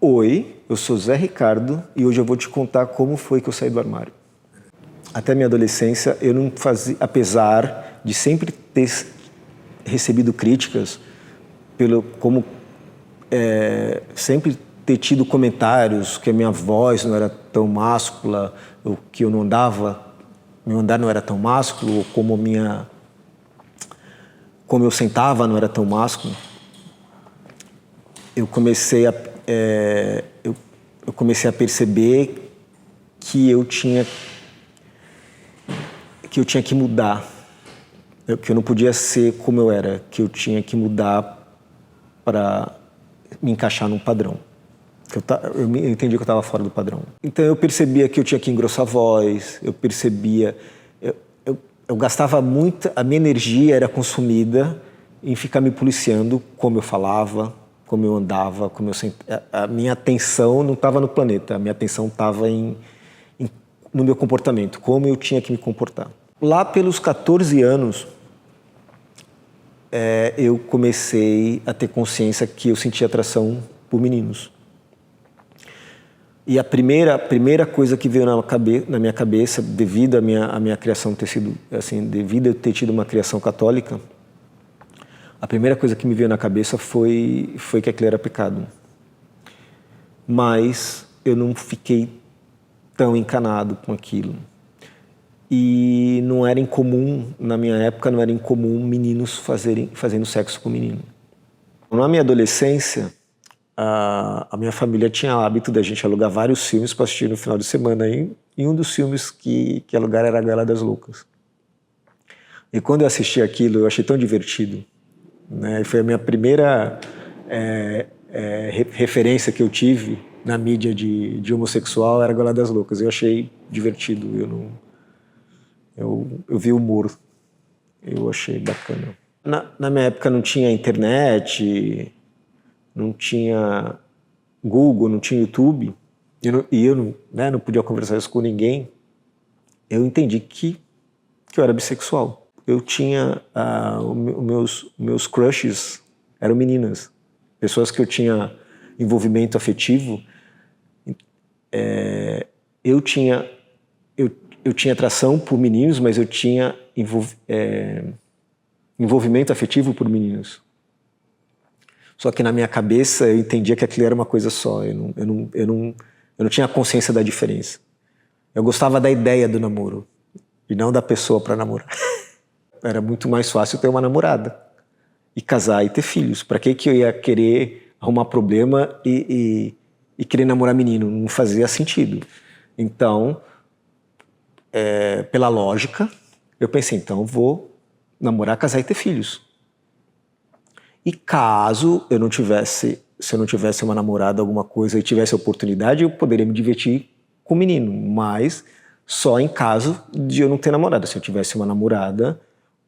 Oi, eu sou Zé Ricardo e hoje eu vou te contar como foi que eu saí do armário. Até a minha adolescência eu não fazia, apesar de sempre ter recebido críticas, sempre ter tido comentários que a minha voz não era tão máscula, ou que eu não andava, meu andar não era tão másculo, ou como eu sentava não era tão másculo. Eu comecei a perceber que eu tinha que mudar, que eu não podia ser como eu era, que eu tinha que mudar para me encaixar num padrão. Eu entendi que eu estava fora do padrão. Então eu percebia que eu tinha que engrossar a voz, eu gastava muito, a minha energia era consumida em ficar me policiando como eu falava, como eu andava, como eu sentava. A minha atenção não estava no planeta, a minha atenção estava no meu comportamento, como eu tinha que me comportar. Lá pelos 14 anos, eu comecei a ter consciência que eu sentia atração por meninos. E a primeira coisa que veio na minha cabeça, devido à minha criação ter sido, assim, devido a eu ter tido uma criação católica, a primeira coisa que me veio na cabeça foi que aquilo era pecado. Mas eu não fiquei tão encanado com aquilo. E não era incomum, na minha época, não era incomum meninos fazendo sexo com menino. Na minha adolescência, a minha família tinha o hábito da gente alugar vários filmes para assistir no final de semana. E um dos filmes que alugaram era a Gaiola das Loucas. E quando eu assisti aquilo, eu achei tão divertido, né? Foi a minha primeira referência que eu tive na mídia de homossexual, era a Gaiola das Loucas. Eu achei divertido, eu vi humor, eu achei bacana. Na minha época não tinha internet, não tinha Google, não tinha YouTube, e eu não podia conversar isso com ninguém. Eu entendi que eu era bissexual. Eu tinha meus crushes eram meninas, pessoas que eu tinha envolvimento afetivo. Eu tinha atração por meninos, mas eu tinha envolvimento afetivo por meninos. Só que na minha cabeça eu entendia que aquilo era uma coisa só. Eu não tinha consciência da diferença. Eu gostava da ideia do namoro e não da pessoa para namorar. Era muito mais fácil ter uma namorada e casar e ter filhos. Para que eu ia querer arrumar problema e querer namorar menino? Não fazia sentido. Então, pela lógica, eu pensei, então vou namorar, casar e ter filhos. E caso se eu não tivesse uma namorada, alguma coisa, e tivesse a oportunidade, eu poderia me divertir com o menino, mas só em caso de eu não ter namorada. Se eu tivesse uma namorada,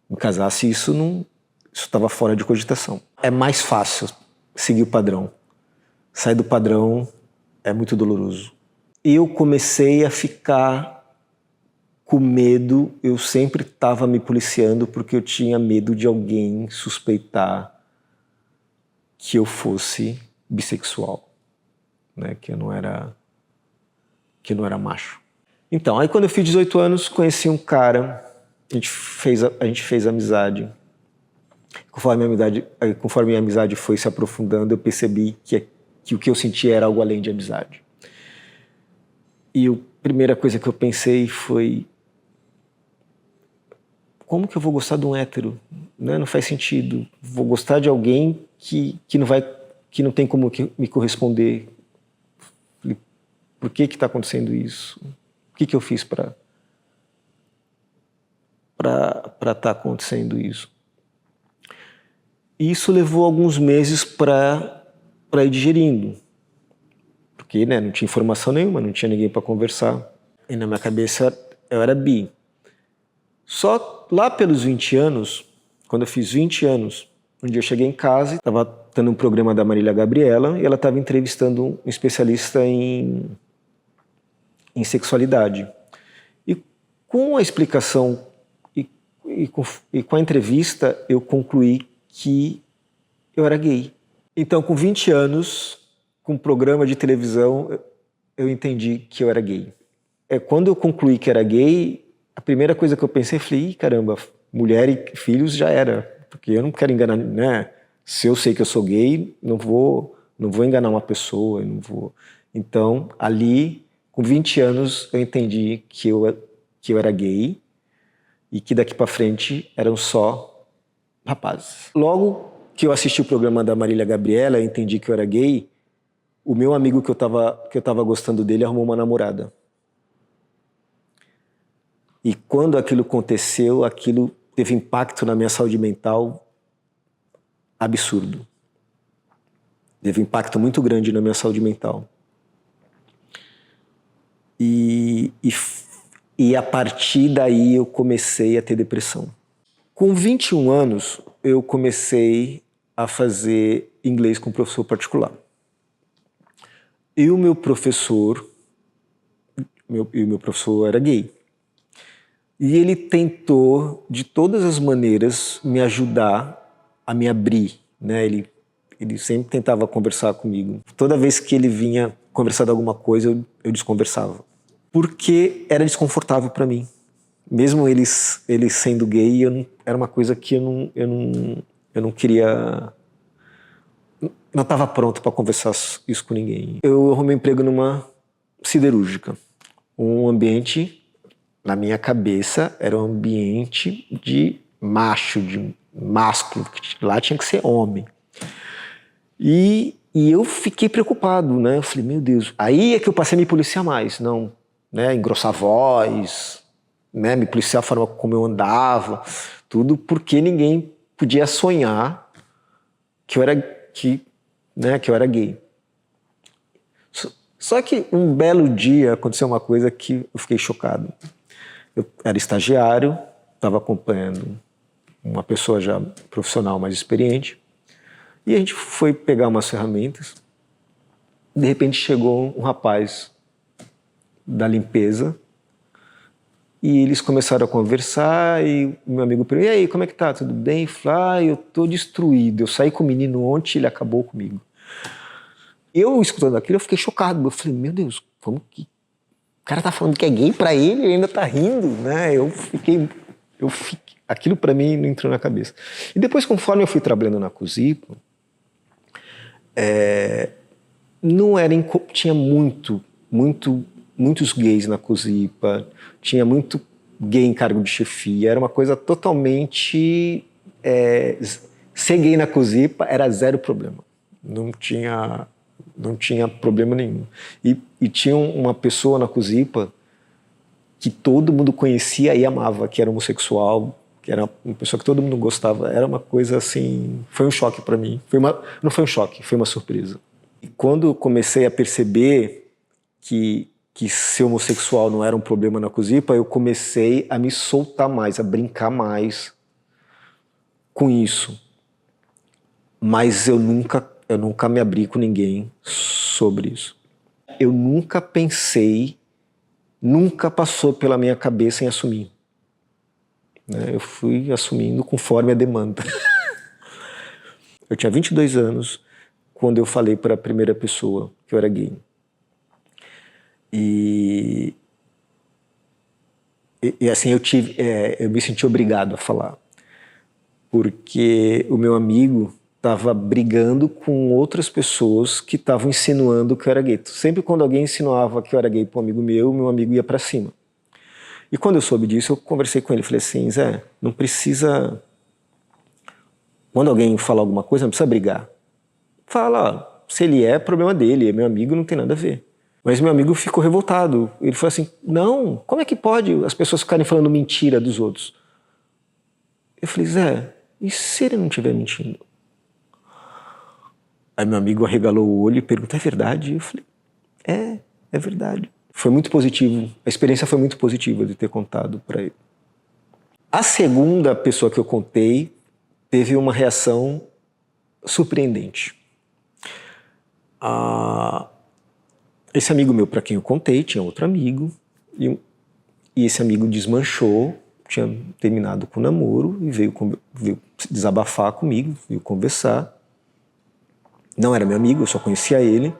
me casasse, isso estava fora de cogitação. É mais fácil seguir o padrão. Sair do padrão é muito doloroso. Eu comecei a ficar com medo, eu sempre estava me policiando porque eu tinha medo de alguém suspeitar que eu fosse bissexual, né? que eu não era macho. Então, aí quando eu fiz 18 anos, conheci um cara, a gente fez amizade. Conforme a amizade foi se aprofundando, eu percebi que o que eu sentia era algo além de amizade. E a primeira coisa que eu pensei foi: como que eu vou gostar de um hétero? Né? Não faz sentido. Vou gostar de alguém que não tem como me corresponder. Por que está acontecendo isso? O que eu fiz para estar acontecendo isso? E isso levou alguns meses para ir digerindo. Porque não tinha informação nenhuma, não tinha ninguém para conversar. E na minha cabeça eu era bi. Só lá pelos 20 anos, quando eu fiz 20 anos, um dia eu cheguei em casa e estava tendo um programa da Marília Gabriela e ela estava entrevistando um especialista em sexualidade. E com a explicação e com a entrevista, eu concluí que eu era gay. Então, com 20 anos, com um programa de televisão, eu entendi que eu era gay. Quando eu concluí que era gay, a primeira coisa que eu pensei, falei, caramba, mulher e filhos já era, porque eu não quero enganar, né? Se eu sei que eu sou gay, não vou enganar uma pessoa, não vou. Então, ali, com 20 anos, eu entendi que eu era gay e que daqui para frente eram só rapazes. Logo que eu assisti o programa da Marília Gabriela, eu entendi que eu era gay, o meu amigo que eu tava gostando dele arrumou uma namorada. E quando aquilo aconteceu, aquilo teve impacto na minha saúde mental absurdo. Teve um impacto muito grande na minha saúde mental. E a partir daí eu comecei a ter depressão. Com 21 anos, eu comecei a fazer inglês com um professor particular. E o meu professor era gay. E ele tentou, de todas as maneiras, me ajudar a me abrir, né? Ele sempre tentava conversar comigo. Toda vez que ele vinha conversar de alguma coisa, eu desconversava. Porque era desconfortável para mim. Mesmo ele sendo gay, era uma coisa que eu não queria... Não estava pronto para conversar isso com ninguém. Eu arrumei emprego numa siderúrgica. Um ambiente, na minha cabeça, era um ambiente de macho, de másculo. Lá tinha que ser homem. E eu fiquei preocupado, né? Eu falei, meu Deus. Aí é que eu passei a me policiar mais, não, né? Engrossar a voz, né? Me policiar a forma como eu andava, tudo porque ninguém podia sonhar que eu era gay. Só que um belo dia aconteceu uma coisa que eu fiquei chocado. Eu era estagiário, estava acompanhando uma pessoa já profissional mais experiente, e a gente foi pegar umas ferramentas. De repente chegou um rapaz da limpeza e eles começaram a conversar e o meu amigo perguntou, e aí, como é que tá? Tudo bem? Eu falei, eu tô destruído. Eu saí com o menino ontem e ele acabou comigo. Eu, escutando aquilo, eu fiquei chocado. Eu falei, meu Deus, como que... O cara tá falando que é gay pra ele e ele ainda tá rindo, né? Aquilo pra mim não entrou na cabeça. E depois, conforme eu fui trabalhando na Cusipa, tinha muitos gays na Cusipa, tinha muito gay em cargo de chefia, era uma coisa totalmente... ser gay na Cusipa era zero problema, não tinha problema nenhum. E tinha uma pessoa na Cusipa que todo mundo conhecia e amava, que era homossexual, que era uma pessoa que todo mundo gostava. Era uma coisa assim... Foi um choque para mim. Não foi um choque, foi uma surpresa. E quando eu comecei a perceber que ser homossexual não era um problema na Cusipa, eu comecei a me soltar mais, a brincar mais com isso. Mas eu nunca me abri com ninguém sobre isso. Eu nunca pensei, nunca passou pela minha cabeça em assumir. Eu fui assumindo conforme a demanda. Eu tinha 22 anos quando eu falei para a primeira pessoa que eu era gay. E assim, eu me senti obrigado a falar. Porque o meu amigo estava brigando com outras pessoas que estavam insinuando que eu era gay. Sempre quando alguém insinuava que eu era gay para um amigo meu amigo ia para cima. E quando eu soube disso, eu conversei com ele. Falei assim, Zé, não precisa... Quando alguém fala alguma coisa, não precisa brigar. Fala, se ele problema dele, é meu amigo, não tem nada a ver. Mas meu amigo ficou revoltado. Ele falou assim, não, como é que pode as pessoas ficarem falando mentira dos outros? Eu falei, Zé, e se ele não estiver mentindo? Aí meu amigo arregalou o olho e perguntou, é verdade? Eu falei, é verdade. Foi muito positivo, a experiência foi muito positiva de ter contado para ele. A segunda pessoa que eu contei teve uma reação surpreendente. Esse amigo meu para quem eu contei, tinha outro amigo, e esse amigo desmanchou, tinha terminado com o namoro e veio desabafar comigo, veio conversar. Não era meu amigo, eu só conhecia ele.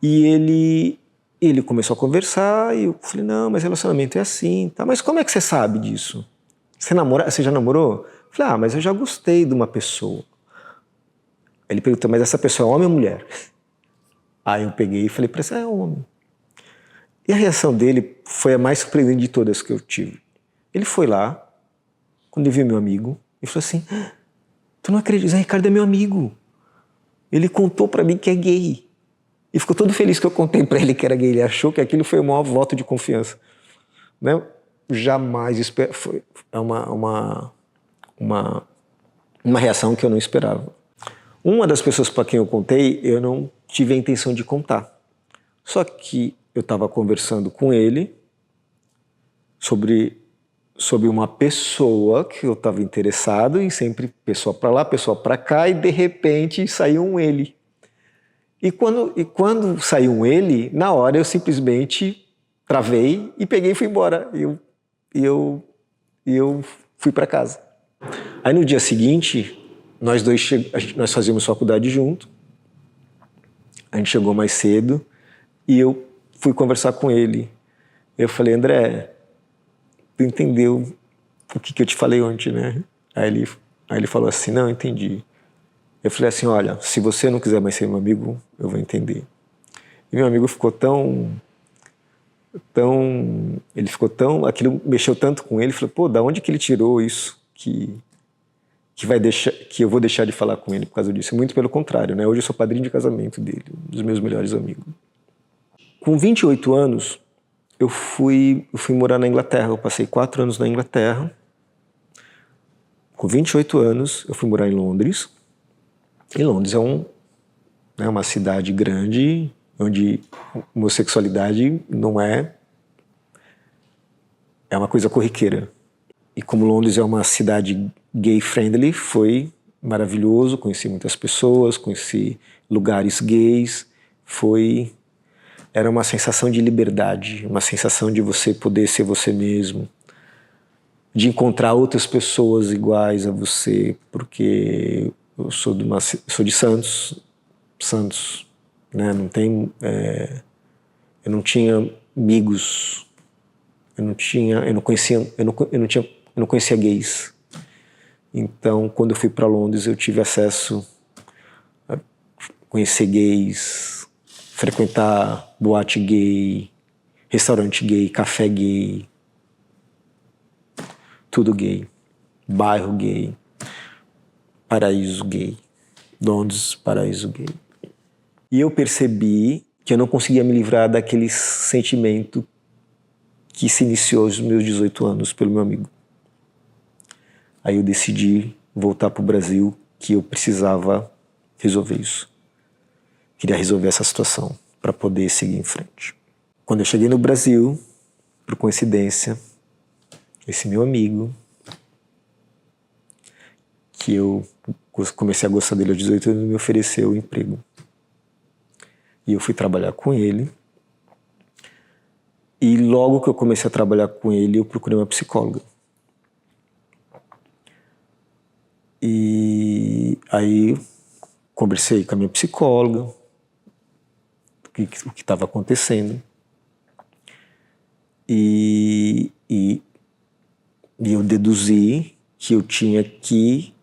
E ele começou a conversar e eu falei, não, mas relacionamento é assim, tá? Mas como é que você sabe disso? Você já namorou? Eu falei, mas eu já gostei de uma pessoa. Ele perguntou, mas essa pessoa é homem ou mulher? Aí eu peguei e falei para ele, é homem. E a reação dele foi a mais surpreendente de todas que eu tive. Ele foi lá, quando ele viu meu amigo, e falou assim, tu não acredita, Zé Ricardo é meu amigo. Ele contou para mim que é gay. E ficou todo feliz que eu contei para ele que era gay. Ele achou que aquilo foi o maior voto de confiança. Né? Jamais esperava. É uma reação que eu não esperava. Uma das pessoas para quem eu contei, eu não tive a intenção de contar. Só que eu estava conversando com ele sobre uma pessoa que eu estava interessado e sempre pessoa para lá, pessoa para cá, e de repente saiu um ele. E quando saiu um ele, na hora eu simplesmente travei e peguei e fui embora. E eu fui para casa. Aí no dia seguinte, nós fazíamos faculdade junto. A gente chegou mais cedo e eu fui conversar com ele. Eu falei, André, tu entendeu o que eu te falei ontem, né? Aí ele falou assim, não, entendi. Eu falei assim, olha, se você não quiser mais ser meu amigo, eu vou entender. E meu amigo ficou aquilo mexeu tanto com ele, falou, pô, da onde que ele tirou isso que eu vou deixar de falar com ele por causa disso? Muito pelo contrário, né? Hoje eu sou padrinho de casamento dele, um dos meus melhores amigos. Com 28 anos, eu fui morar na Inglaterra, eu passei 4 anos na Inglaterra. Com 28 anos, eu fui morar em Londres. E Londres é uma cidade grande, onde homossexualidade não é uma coisa corriqueira. E como Londres é uma cidade gay-friendly, foi maravilhoso, conheci muitas pessoas, conheci lugares gays, era uma sensação de liberdade, uma sensação de você poder ser você mesmo, de encontrar outras pessoas iguais a você, porque eu sou de Santos, né? Eu não tinha amigos, eu não conhecia gays. Então, quando eu fui para Londres, eu tive acesso a conhecer gays, frequentar boate gay, restaurante gay, café gay, tudo gay, bairro gay, paraíso gay, Londres, paraíso gay. E eu percebi que eu não conseguia me livrar daquele sentimento que se iniciou aos meus 18 anos pelo meu amigo. Aí eu decidi voltar para o Brasil, que eu precisava resolver isso. Queria resolver essa situação para poder seguir em frente. Quando eu cheguei no Brasil, por coincidência, esse meu amigo, que eu comecei a gostar dele aos 18 anos, me ofereceu um emprego. E eu fui trabalhar com ele. E logo que eu comecei a trabalhar com ele, eu procurei uma psicóloga. E aí conversei com a minha psicóloga, o que estava acontecendo. E eu deduzi que eu tinha que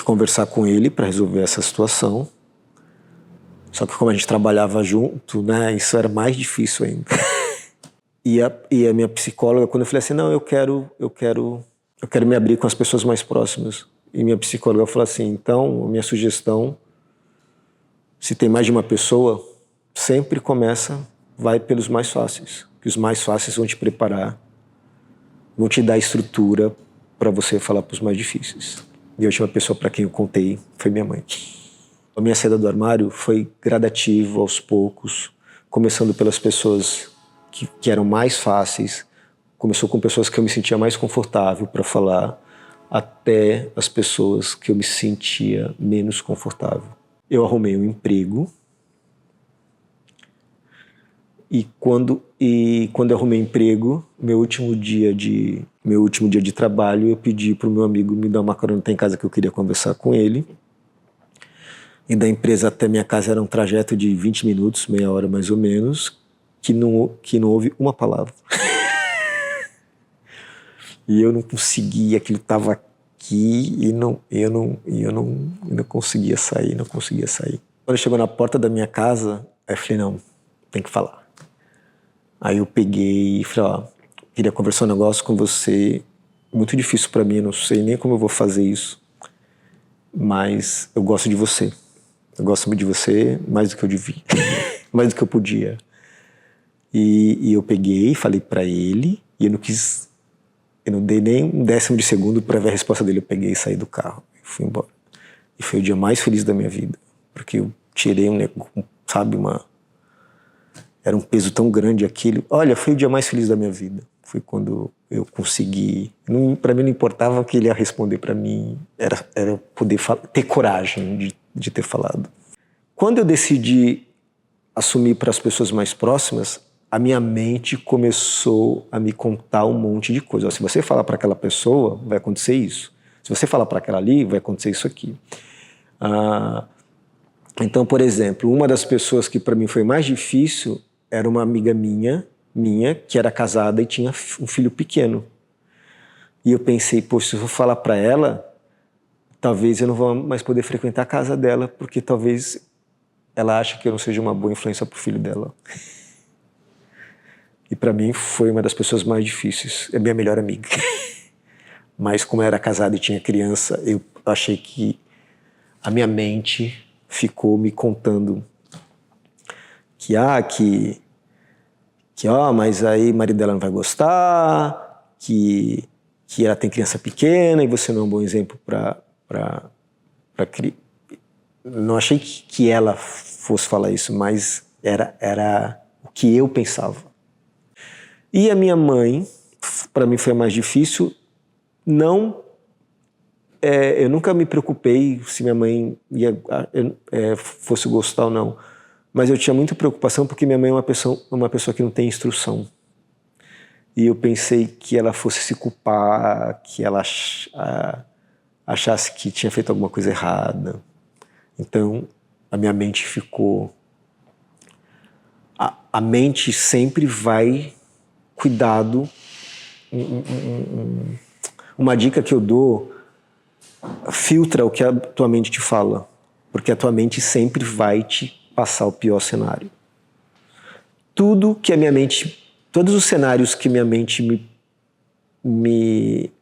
conversar com ele para resolver essa situação. Só que como a gente trabalhava junto, né, isso era mais difícil ainda. E a minha psicóloga, quando eu falei assim, não, eu quero me abrir com as pessoas mais próximas. E minha psicóloga falou assim, então, a minha sugestão, se tem mais de uma pessoa, sempre vai pelos mais fáceis. Que os mais fáceis vão te preparar, vão te dar estrutura para você falar para os mais difíceis. E a última pessoa para quem eu contei foi minha mãe. A minha saída do armário foi gradativo, aos poucos, começando pelas pessoas que eram mais fáceis, começou com pessoas que eu me sentia mais confortável para falar, até as pessoas que eu me sentia menos confortável. Eu arrumei um emprego e quando eu arrumei emprego, meu último dia de trabalho, eu pedi para o meu amigo me dar uma carona até em casa, que eu queria conversar com ele. E da empresa até minha casa era um trajeto de 20 minutos, meia hora mais ou menos, que não houve uma palavra. E eu não conseguia, aquilo estava aqui e eu não conseguia sair, não conseguia sair. Quando chegou na porta da minha casa, aí eu falei, não, tem que falar. Aí eu peguei e falei, ó, queria conversar um negócio com você, muito difícil para mim, eu não sei nem como eu vou fazer isso, mas eu gosto de você. Eu gosto muito de você, mais do que eu devia, mais do que eu podia. E eu peguei, falei para ele, e eu não dei nem um décimo de segundo para ver a resposta dele. Eu peguei e saí do carro e fui embora. E foi o dia mais feliz da minha vida, porque eu tirei sabe, era um peso tão grande aquilo. Olha, foi o dia mais feliz da minha vida. Foi quando eu consegui. Para mim não importava o que ele ia responder para mim, era poder ter coragem de ter falado. Quando eu decidi assumir para as pessoas mais próximas, a minha mente começou a me contar um monte de coisa. Se você falar para aquela pessoa, vai acontecer isso. Se você falar para aquela ali, vai acontecer isso aqui. Então, por exemplo, uma das pessoas que para mim foi mais difícil era uma amiga minha, que era casada e tinha um filho pequeno. E eu pensei, poxa, se eu for falar para ela, talvez eu não vou mais poder frequentar a casa dela, porque talvez ela ache que eu não seja uma boa influência para o filho dela. E para mim foi uma das pessoas mais difíceis. É minha melhor amiga. Mas como eu era casado e tinha criança, eu achei que a minha mente ficou me contando mas aí o marido dela não vai gostar, que ela tem criança pequena e você não é um bom exemplo para criar. Não achei que ela fosse falar isso, mas era o que eu pensava. E a minha mãe, para mim foi a mais difícil. Eu nunca me preocupei se minha mãe fosse gostar ou não, mas eu tinha muita preocupação porque minha mãe é uma pessoa que não tem instrução. E eu pensei que ela fosse se culpar, que ela achasse que tinha feito alguma coisa errada. Então, a minha mente ficou... A mente sempre vai... Cuidado. Uma dica que eu dou, filtra o que a tua mente te fala, porque a tua mente sempre vai te passar o pior cenário. Todos os cenários que minha mente me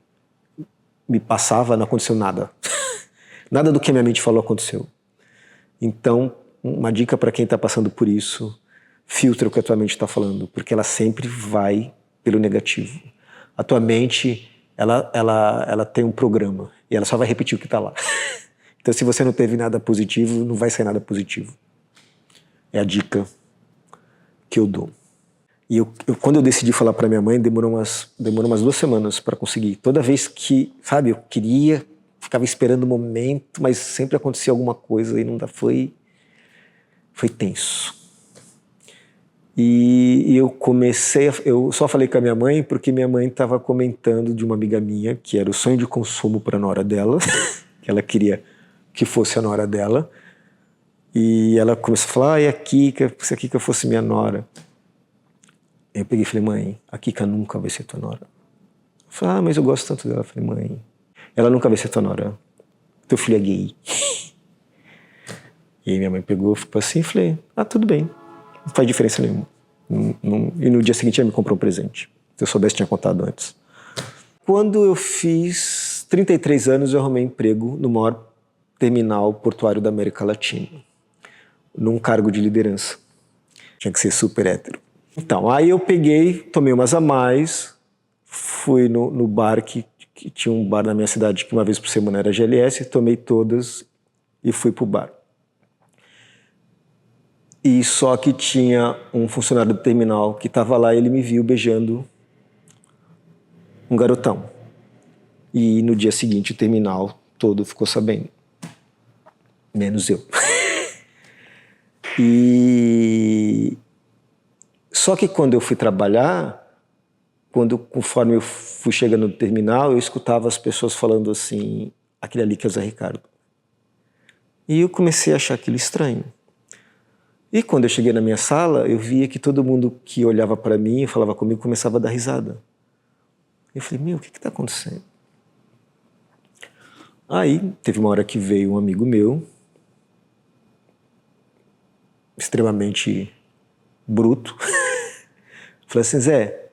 passava, não aconteceu nada. Nada do que a minha mente falou aconteceu. Então, uma dica para quem está passando por isso, filtra o que a tua mente está falando, porque ela sempre vai pelo negativo. A tua mente, ela tem um programa e ela só vai repetir o que está lá. Então, se você não teve nada positivo, não vai sair nada positivo. É a dica que eu dou. E quando eu decidi falar para minha mãe, demorou umas 2 semanas para conseguir. Toda vez que, sabe, eu queria, ficava esperando o momento, mas sempre acontecia alguma coisa e não dá, foi tenso. E eu só falei com a minha mãe porque minha mãe estava comentando de uma amiga minha que era o sonho de consumo para a nora dela, que ela queria que fosse a nora dela. E ela começou a falar, se a Kika fosse minha nora. Eu peguei e falei, mãe, a Kika nunca vai ser tua nora. Eu falei, mas eu gosto tanto dela. Eu falei, mãe, ela nunca vai ser tua nora. Teu filho é gay. E aí minha mãe pegou, ficou assim, e falei, tudo bem. Não faz diferença nenhuma. E no dia seguinte ela me comprou um presente. Se eu soubesse, tinha contado antes. Quando eu fiz 33 anos, eu arrumei emprego no maior terminal portuário da América Latina, num cargo de liderança. Tinha que ser super hétero. Então, aí eu peguei, tomei umas a mais, fui no bar que tinha um bar na minha cidade que uma vez por semana era GLS, tomei todas e fui pro bar. E só que tinha um funcionário do terminal que estava lá e ele me viu beijando um garotão. E no dia seguinte o terminal todo ficou sabendo. Menos eu. Só que quando eu fui trabalhar, conforme eu fui chegando no terminal, eu escutava as pessoas falando assim, aquele ali que é o Zé Ricardo. E eu comecei a achar aquilo estranho. E quando eu cheguei na minha sala, eu via que todo mundo que olhava para mim e falava comigo começava a dar risada. Eu falei, meu, o que está acontecendo? Aí teve uma hora que veio um amigo meu, extremamente bruto, falou assim, Zé,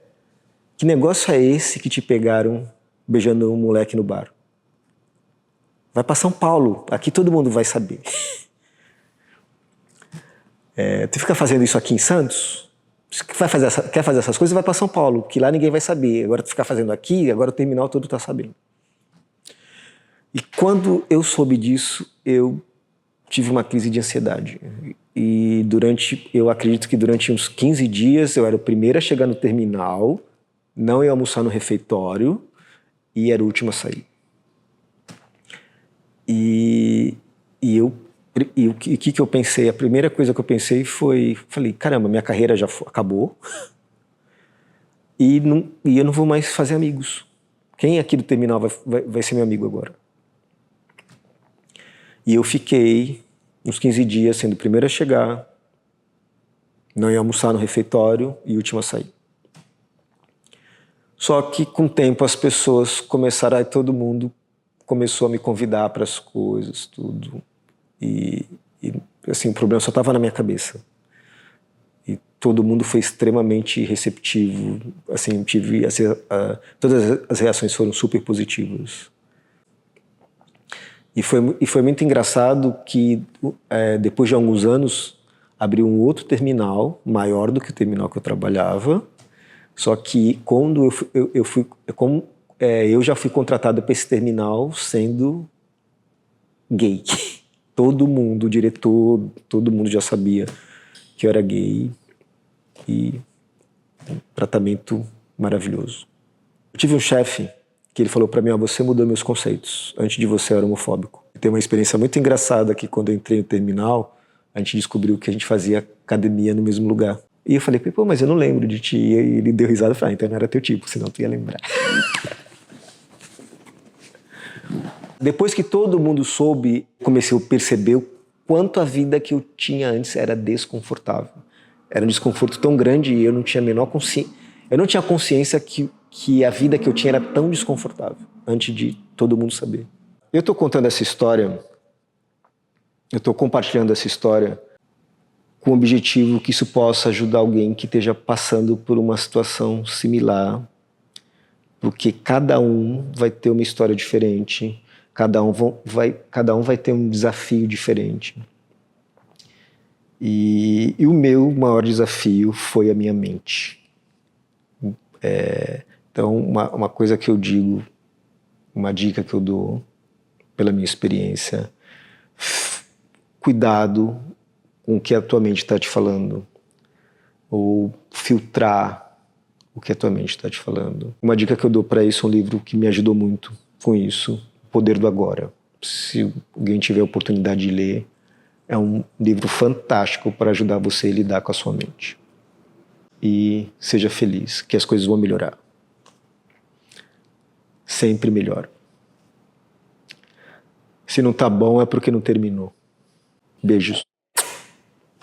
que negócio é esse que te pegaram beijando um moleque no bar? Vai para São Paulo, aqui todo mundo vai saber. Tu fica fazendo isso aqui em Santos? Quer fazer essas coisas, vai para São Paulo, que lá ninguém vai saber. Agora tu ficar fazendo aqui, agora o terminal todo está sabendo. E quando eu soube disso, eu tive uma crise de ansiedade. E eu acredito que durante uns 15 dias eu era o primeiro a chegar no terminal, não ia almoçar no refeitório e era o último a sair. E o que eu pensei? A primeira coisa que eu pensei falei, caramba, minha carreira já acabou e eu não vou mais fazer amigos. Quem aqui do terminal vai ser meu amigo agora? E eu fiquei uns 15 dias sendo o primeiro a chegar, não ia almoçar no refeitório e o último a sair. Só que com o tempo as pessoas começaram, todo mundo começou a me convidar para as coisas, tudo. E assim, o problema só estava na minha cabeça. E todo mundo foi extremamente receptivo. Assim, todas as reações foram super positivas. E foi muito engraçado que depois de alguns anos abriu um outro terminal, maior do que o terminal que eu trabalhava. Só que quando eu já fui contratado para esse terminal sendo gay. Todo mundo, o diretor, todo mundo já sabia que eu era gay e um tratamento maravilhoso. Eu tive um chefe que ele falou para mim, você mudou meus conceitos, antes de você eu era homofóbico. Tem uma experiência muito engraçada que quando eu entrei no terminal, a gente descobriu que a gente fazia academia no mesmo lugar. E eu falei, pô, mas eu não lembro de ti. E ele deu risada e falou, então não era teu tipo, senão tu ia lembrar. Depois que todo mundo soube, comecei a perceber o quanto a vida que eu tinha antes era desconfortável. Era um desconforto tão grande e eu não tinha a menor consciência. Eu não tinha consciência que a vida que eu tinha era tão desconfortável, antes de todo mundo saber. Eu estou contando essa história, eu estou compartilhando essa história com o objetivo que isso possa ajudar alguém que esteja passando por uma situação similar, porque cada um vai ter uma história diferente, cada um vai ter um desafio diferente. E o meu maior desafio foi a minha mente. Então, uma coisa que eu digo, uma dica que eu dou pela minha experiência, cuidado com o que a tua mente está te falando, ou filtrar o que a tua mente está te falando. Uma dica que eu dou para isso é um livro que me ajudou muito com isso, O Poder do Agora. Se alguém tiver a oportunidade de ler, é um livro fantástico para ajudar você a lidar com a sua mente. E seja feliz, que as coisas vão melhorar. Sempre melhor. Se não tá bom é porque não terminou. Beijos.